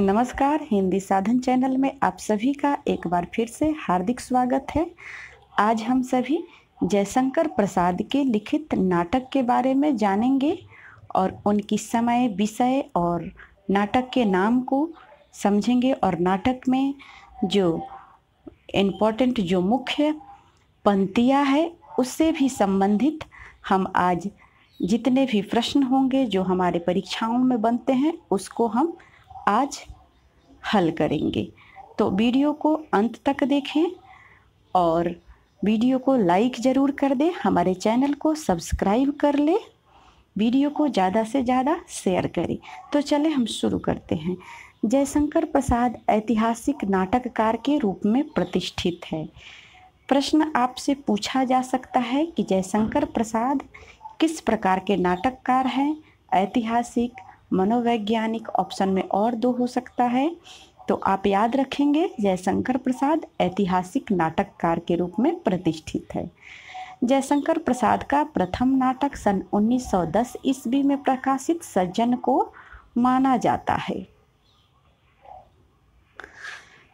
नमस्कार, हिंदी साधन चैनल में आप सभी का एक बार फिर से हार्दिक स्वागत है। आज हम सभी जयशंकर प्रसाद के लिखित नाटक के बारे में जानेंगे और उनकी समय, विषय और नाटक के नाम को समझेंगे और नाटक में जो इम्पोर्टेंट जो मुख्य पंक्तियाँ है उससे भी संबंधित हम आज जितने भी प्रश्न होंगे जो हमारे परीक्षाओं में बनते हैं उसको हम आज हल करेंगे। तो वीडियो को अंत तक देखें और वीडियो को लाइक ज़रूर कर दें, हमारे चैनल को सब्सक्राइब कर ले, वीडियो को ज़्यादा से ज़्यादा शेयर करें। तो चले हम शुरू करते हैं। जयशंकर प्रसाद ऐतिहासिक नाटककार के रूप में प्रतिष्ठित है। प्रश्न आपसे पूछा जा सकता है कि जयशंकर प्रसाद किस प्रकार के नाटककार हैं? ऐतिहासिक, मनोवैज्ञानिक, ऑप्शन में और दो हो सकता है। तो आप याद रखेंगे जयशंकर प्रसाद ऐतिहासिक नाटककार के रूप में प्रतिष्ठित है। जयशंकर प्रसाद का प्रथम नाटक सन 1910 ईस्वी में प्रकाशित सज्जन को माना जाता है।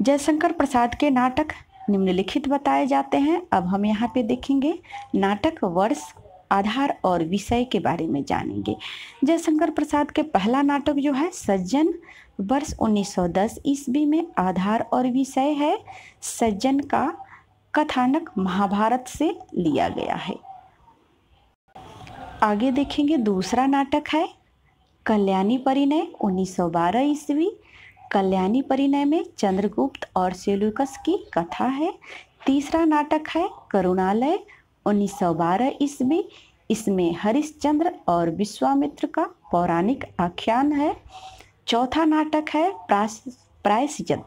जयशंकर प्रसाद के नाटक निम्नलिखित बताए जाते हैं। अब हम यहाँ पे देखेंगे नाटक, वर्ष, आधार और विषय के बारे में जानेंगे। जयशंकर प्रसाद के पहला नाटक जो है सज्जन, वर्ष 1910 ईस्वी में, आधार और विषय है सज्जन का कथानक महाभारत से लिया गया है। आगे देखेंगे दूसरा नाटक है कल्याणी परिणय 1912 ईस्वी। कल्याणी परिणय में चंद्रगुप्त और सेल्यूकस की कथा है। तीसरा नाटक है करुणालय 1912 ईस्वी। इसमें हरिश्चंद्र और विश्वामित्र का पौराणिक आख्यान है। चौथा नाटक है प्रायश्चित,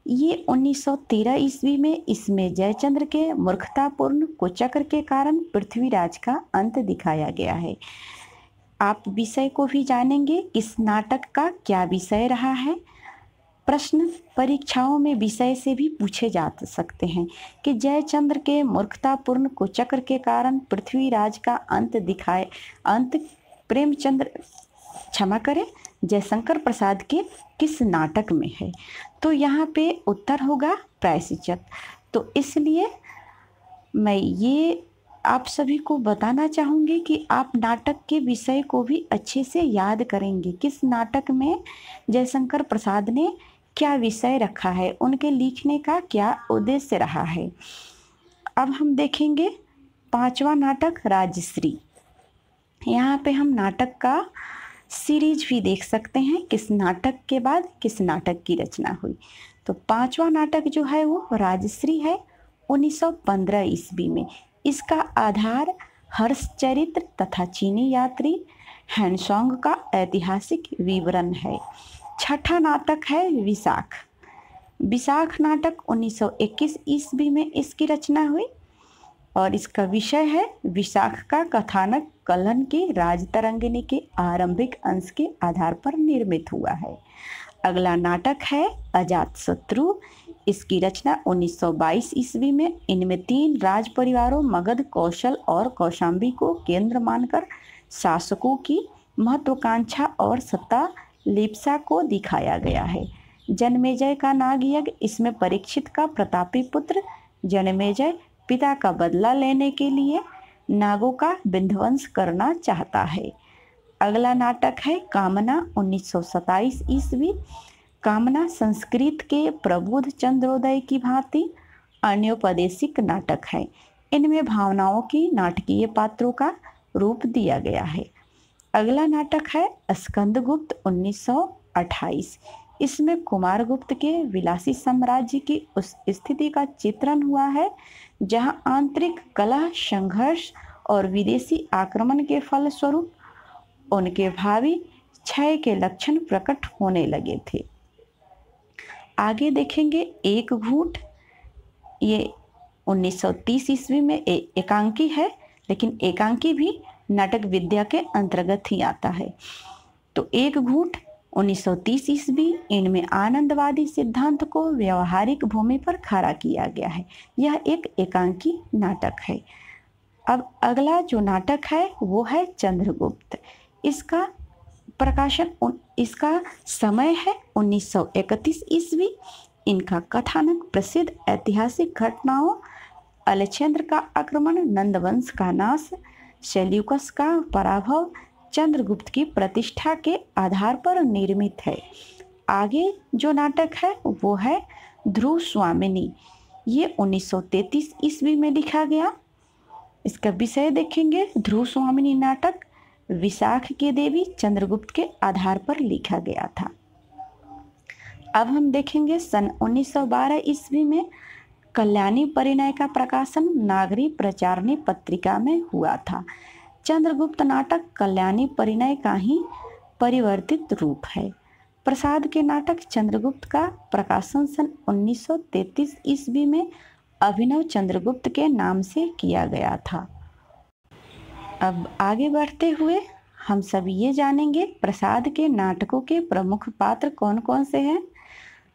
ये 1913 ईस्वी में। इसमें जयचंद्र के मूर्खतापूर्ण कुचक्र के कारण पृथ्वीराज का अंत दिखाया गया है। आप विषय को भी जानेंगे, इस नाटक का क्या विषय रहा है। प्रश्न परीक्षाओं में विषय से भी पूछे जा सकते हैं कि जयचंद्र के मूर्खतापूर्ण कुचक्र के कारण पृथ्वीराज का अंत प्रेमचंद्र, क्षमा करें, जयशंकर प्रसाद के किस नाटक में है। तो यहाँ पे उत्तर होगा प्रायश्चित। तो इसलिए मैं ये आप सभी को बताना चाहूँगी कि आप नाटक के विषय को भी अच्छे से याद करेंगे। किस नाटक में जयशंकर प्रसाद ने क्या विषय रखा है, उनके लिखने का क्या उद्देश्य रहा है। अब हम देखेंगे पांचवा नाटक राजश्री। यहाँ पे हम नाटक का सीरीज भी देख सकते हैं, किस नाटक के बाद किस नाटक की रचना हुई। तो पांचवा नाटक जो है वो राजश्री है 1915 ईस्वी में। इसका आधार हर्षचरित्र तथा चीनी यात्री हैंसोंग का ऐतिहासिक विवरण है। छठा नाटक है विशाख। विशाख नाटक 1921 ईस्वी में इसकी रचना हुई और इसका विषय है विशाख का कथानक कल्हण के राजतरंगिणी के आरंभिक अंश के आधार पर निर्मित हुआ है। अगला नाटक है अजातशत्रु। इसकी रचना 1922 ईस्वी में। इनमें 3 राज परिवारों मगध, कौशल और कौशाम्बी को केंद्र मानकर शासकों की महत्वाकांक्षा और सत्ता लिप्सा को दिखाया गया है। जन्मेजय का नागयज्ञ, इसमें परीक्षित का प्रतापी पुत्र जन्मेजय पिता का बदला लेने के लिए नागों का विध्वंस करना चाहता है। अगला नाटक है कामना 1927 ईस्वी। कामना संस्कृत के प्रबुद्ध चंद्रोदय की भांति अन्योपदेशिक नाटक है। इनमें भावनाओं की नाटकीय पात्रों का रूप दिया गया है। अगला नाटक है स्कंदगुप्त 1928। इसमें कुमारगुप्त के विलासी साम्राज्य की उस स्थिति का चित्रण हुआ है जहां आंतरिक कलह, संघर्ष और विदेशी आक्रमण के फलस्वरूप उनके भावी क्षय के लक्षण प्रकट होने लगे थे। आगे देखेंगे एक घूंट, ये 1930 ईस्वी में एकांकी है, लेकिन एकांकी भी नाटक विद्या के अंतर्गत ही आता है। तो एक घूंट 1930 ईस्वी। इनमें आनंदवादी सिद्धांत को व्यवहारिक भूमि पर खड़ा किया गया है। यह एक एकांकी नाटक है। अब अगला जो नाटक है वो है चंद्रगुप्त। इसका प्रकाशन इसका समय है 1931 ईस्वी। इनका कथानक प्रसिद्ध ऐतिहासिक घटनाओं अलेक्जेंडर का आक्रमण, नंदवंश का नाश, सेल्यूकस का पराभव, चंद्रगुप्त की प्रतिष्ठा के आधार पर निर्मित है। आगे जो नाटक है वो है ध्रुव स्वामिनी। ये 1933 ईस्वी में लिखा गया। इसका विषय देखेंगे, ध्रुव स्वामिनी नाटक विशाख की देवी चंद्रगुप्त के आधार पर लिखा गया था। अब हम देखेंगे सन 1912 ईस्वी में कल्याणी परिणय का प्रकाशन नागरी प्रचारणी पत्रिका में हुआ था। चंद्रगुप्त नाटक कल्याणी परिणय का ही परिवर्तित रूप है। प्रसाद के नाटक चंद्रगुप्त का प्रकाशन सन 1933 ईस्वी में अभिनव चंद्रगुप्त के नाम से किया गया था। अब आगे बढ़ते हुए हम सब ये जानेंगे प्रसाद के नाटकों के प्रमुख पात्र कौन कौन से हैं।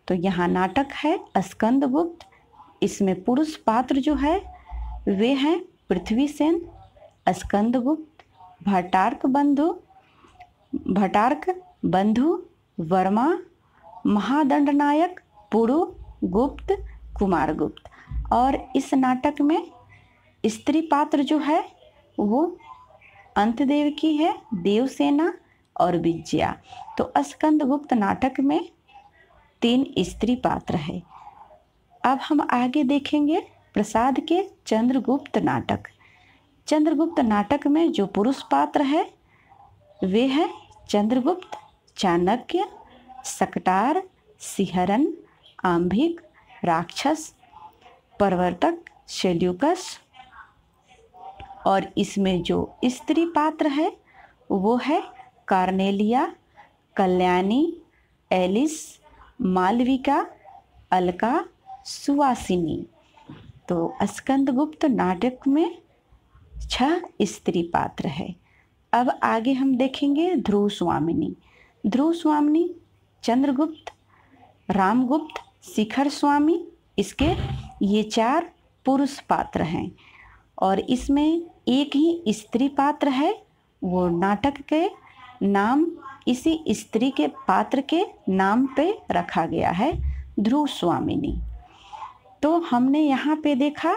तो यहाँ नाटक है स्कंदगुप्त। इसमें पुरुष पात्र जो है वे हैं पृथ्वीसेन, स्कंदगुप्त, भट्टार्क बंधु, वर्मा, महादंडनायक, पुरु, गुप्त, कुमारगुप्त। और इस नाटक में स्त्री पात्र जो है वो अंतदेव की है, देवसेना और विजया। तो स्कंदगुप्त नाटक में 3 स्त्री पात्र है। अब हम आगे देखेंगे प्रसाद के चंद्रगुप्त नाटक। चंद्रगुप्त नाटक में जो पुरुष पात्र है वे हैं चंद्रगुप्त, चाणक्य, सकटार, सिहरन, आंभिक, राक्षस, प्रवर्तक, सेल्यूकस। और इसमें जो स्त्री पात्र है वो है कार्नेलिया, कल्याणी, एलिस, मालविका, अलका, सुवासिनी। तो स्कंदगुप्त नाटक में 6 स्त्री पात्र है। अब आगे हम देखेंगे ध्रुव स्वामिनी। ध्रुव स्वामिनी चंद्रगुप्त, रामगुप्त, शिखर स्वामी, इसके ये 4 पुरुष पात्र हैं। और इसमें एक ही स्त्री पात्र है। वो नाटक के नाम इसी स्त्री के पात्र के नाम पे रखा गया है, ध्रुव स्वामिनी। तो हमने यहाँ पे देखा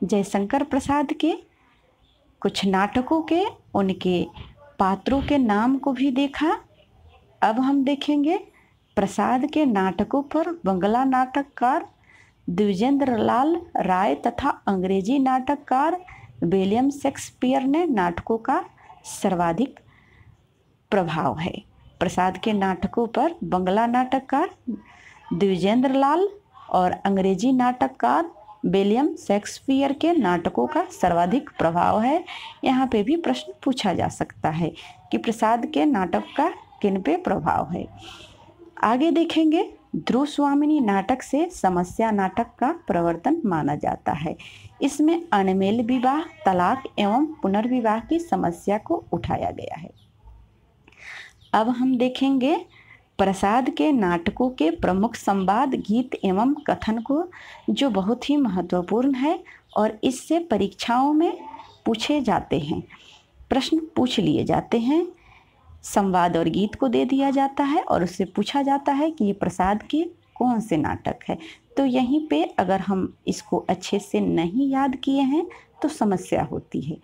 जयशंकर प्रसाद के कुछ नाटकों के उनके पात्रों के नाम को भी देखा। अब हम देखेंगे प्रसाद के नाटकों पर बंगला नाटककार द्विजेंद्र लाल राय तथा अंग्रेजी नाटककार विलियम शेक्सपियर ने नाटकों का सर्वाधिक प्रभाव है। प्रसाद के नाटकों पर बंगला नाटककार द्विजेंद्र लाल और अंग्रेजी नाटककार विलियम शेक्सपियर के नाटकों का सर्वाधिक प्रभाव है। यहाँ पे भी प्रश्न पूछा जा सकता है कि प्रसाद के नाटक का किन पे प्रभाव है। आगे देखेंगे ध्रुव स्वामिनी नाटक से समस्या नाटक का प्रवर्तन माना जाता है। इसमें अनमेल विवाह, तलाक एवं पुनर्विवाह की समस्या को उठाया गया है। अब हम देखेंगे प्रसाद के नाटकों के प्रमुख संवाद, गीत एवं कथन को, जो बहुत ही महत्वपूर्ण है और इससे परीक्षाओं में पूछे जाते हैं, प्रश्न पूछ लिए जाते हैं। संवाद और गीत को दे दिया जाता है और उससे पूछा जाता है कि ये प्रसाद के कौन से नाटक है। तो यहीं पे अगर हम इसको अच्छे से नहीं याद किए हैं तो समस्या होती है,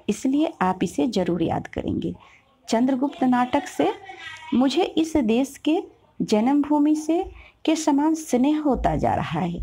इसलिए आप इसे जरूर याद करेंगे। चंद्रगुप्त नाटक से मुझे इस देश के जन्मभूमि से के समान स्नेह होता जा रहा है।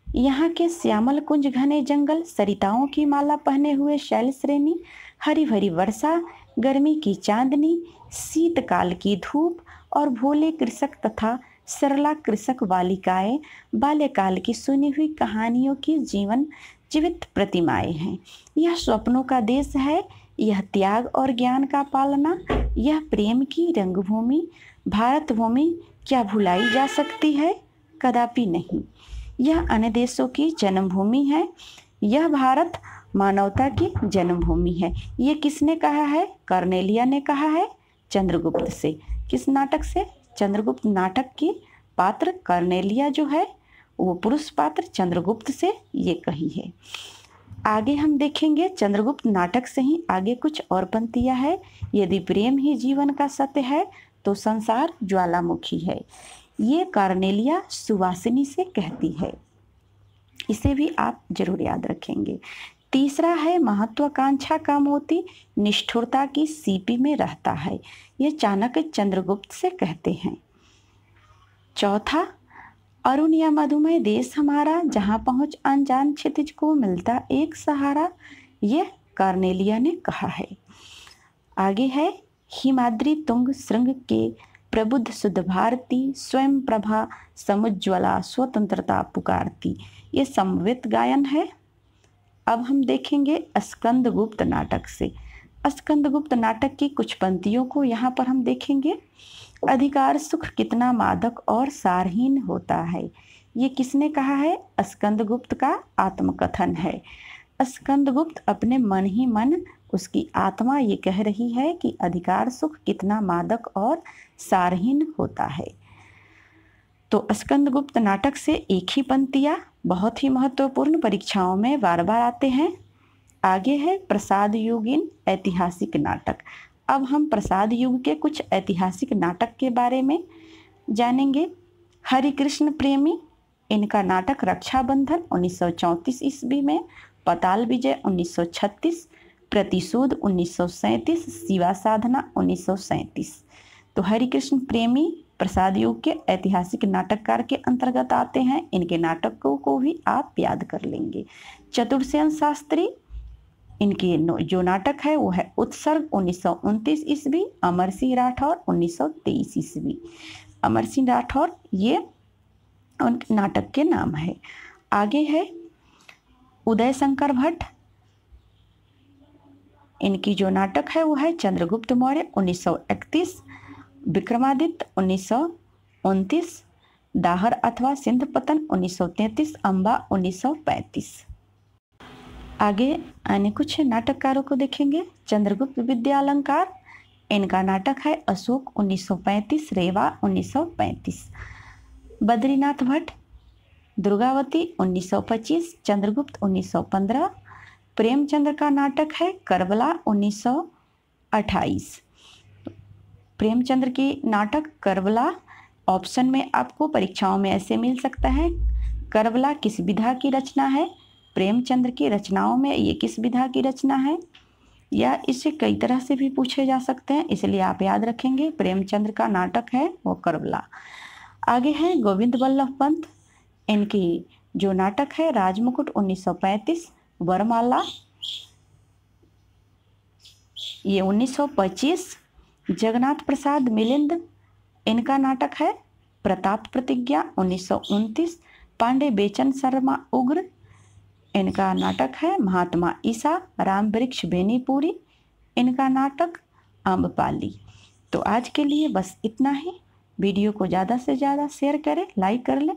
यहाँ के श्यामल कुंज, घने जंगल, सरिताओं की माला पहने हुए शैल श्रेणी, हरी भरी वर्षा, गर्मी की चांदनी, शीतकाल की धूप और भोले कृषक तथा सरला कृषक बालिकाएं बाल्यकाल की सुनी हुई कहानियों की जीवित प्रतिमाएं हैं। यह स्वप्नों का देश है, यह त्याग और ज्ञान का पालना, यह प्रेम की रंगभूमि भारत भूमि क्या भुलाई जा सकती है? कदापि नहीं। यह अन्य देशों की जन्मभूमि है, यह भारत मानवता की जन्मभूमि है। ये किसने कहा है? कार्नेलिया ने कहा है चंद्रगुप्त से। किस नाटक से? चंद्रगुप्त नाटक की पात्र कार्नेलिया जो है वो पुरुष पात्र चंद्रगुप्त से ये कही है। आगे हम देखेंगे चंद्रगुप्त नाटक से ही आगे कुछ और पंक्तियां है। यदि प्रेम ही जीवन का सत्य है तो संसार ज्वालामुखी है, ये कार्नेलिया सुवासिनी से कहती है। इसे भी आप जरूर याद रखेंगे। तीसरा है महत्वाकांक्षा का मोती निष्ठुरता की सीपी में रहता है, ये चाणक्य चंद्रगुप्त से कहते हैं। चौथा, अरुण या मधुमय देश हमारा, जहां पहुंच अनजान क्षितिज को मिलता एक सहारा, यह कार्नेलिया ने कहा है। आगे है हिमाद्री तुंग श्रृंग के प्रबुद्ध शुद्ध भारती, स्वयं प्रभा समुज्ज्वला स्वतंत्रता पुकारती, ये समवेत गायन है। अब हम देखेंगे स्कंदगुप्त नाटक से। स्कंदगुप्त नाटक की कुछ पंक्तियों को यहाँ पर हम देखेंगे। अधिकार सुख कितना मादक और सारहीन होता है, ये किसने कहा है? स्कंदगुप्त का आत्मकथन है। स्कंदगुप्त अपने मन ही मन, उसकी आत्मा ये कह रही है कि अधिकार सुख कितना मादक और सारहीन होता है। तो स्कंदगुप्त नाटक से एक ही पंक्तियाँ बहुत ही महत्वपूर्ण, परीक्षाओं में बार बार आते हैं। आगे है प्रसाद युगीन ऐतिहासिक नाटक। अब हम प्रसाद युग के कुछ ऐतिहासिक नाटक के बारे में जानेंगे। हरिकृष्ण प्रेमी, इनका नाटक रक्षाबंधन 1934 ईस्वी में, पाताल विजय 1936, प्रतिशोध 1937, शिवा साधना 1937। तो हरिकृष्ण प्रेमी प्रसाद युग के ऐतिहासिक नाटककार के अंतर्गत आते हैं। इनके नाटकों को भी आप याद कर लेंगे। चतुर्सेन शास्त्री, इनके जो नाटक है वो है उत्सर्ग 1929 ईस्वी, अमर सिंह राठौर 1923 ईस्वी। अमर सिंह राठौर ये उन नाटक के नाम है। आगे है उदय शंकर भट्ट, इनकी जो नाटक है वो है चंद्रगुप्त मौर्य 1931, विक्रमादित्य 1929, दाहर अथवा सिंध पतन 1933, अम्बा 1935। आगे आने कुछ नाटककारों को देखेंगे। चंद्रगुप्त विद्यालंकार, इनका नाटक है अशोक 1935, रेवा 1935। बद्रीनाथ भट्ट, दुर्गावती 1925, चंद्रगुप्त 1915। प्रेमचंद्र का नाटक है करबला 1928। प्रेमचंद्र की नाटक करबला ऑप्शन में आपको परीक्षाओं में ऐसे मिल सकता है, करबला किस विधा की रचना है? प्रेमचंद्र की रचनाओं में ये किस विधा की रचना है? या इसे कई तरह से भी पूछे जा सकते हैं, इसलिए आप याद रखेंगे प्रेमचंद्र का नाटक है वो करबला। आगे है गोविंद वल्लभ पंत, इनकी जो नाटक है राजमुकुट 1935, वरमाला ये 1925। जगन्नाथ प्रसाद मिलिंद, इनका नाटक है प्रताप प्रतिज्ञा 1929। पांडे बेचन शर्मा उग्र, इनका नाटक है महात्मा ईसा। राम वृक्ष बेनीपुरी, इनका नाटक आम्रपाली। तो आज के लिए बस इतना ही। वीडियो को ज़्यादा से ज़्यादा शेयर करें, लाइक कर लें।